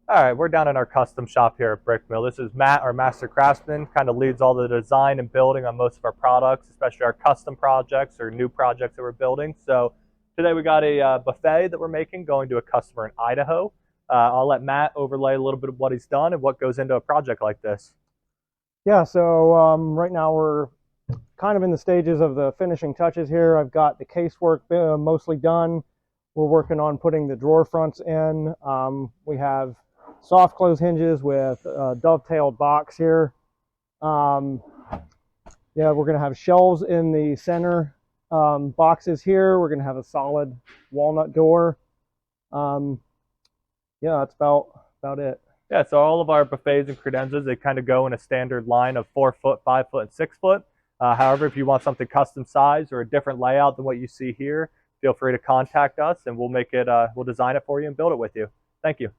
All right, we're down in our custom shop here at Brick Mill. This is Matt, our master craftsman, kind of leads all the design and building on most of our products, especially our custom projects or new projects that we're building. So today we got a buffet that we're making going to a customer in Idaho. I'll let Matt overlay a little bit of what he's done and what goes into a project like this. Yeah, so right now we're kind of in the stages of the finishing touches here. I've got the casework mostly done. We're working on putting the drawer fronts in. We have soft close hinges with a dovetailed box here. Yeah, we're going to have shelves in the center boxes here. We're going to have a solid walnut door. Yeah, that's about it. Yeah, so all of our buffets and credenzas, they kind of go in a standard line of 4 foot, 5 foot, and 6 foot. However, if you want something custom size or a different layout than what you see here, feel free to contact us and we'll make it, we'll design it for you and build it with you. Thank you.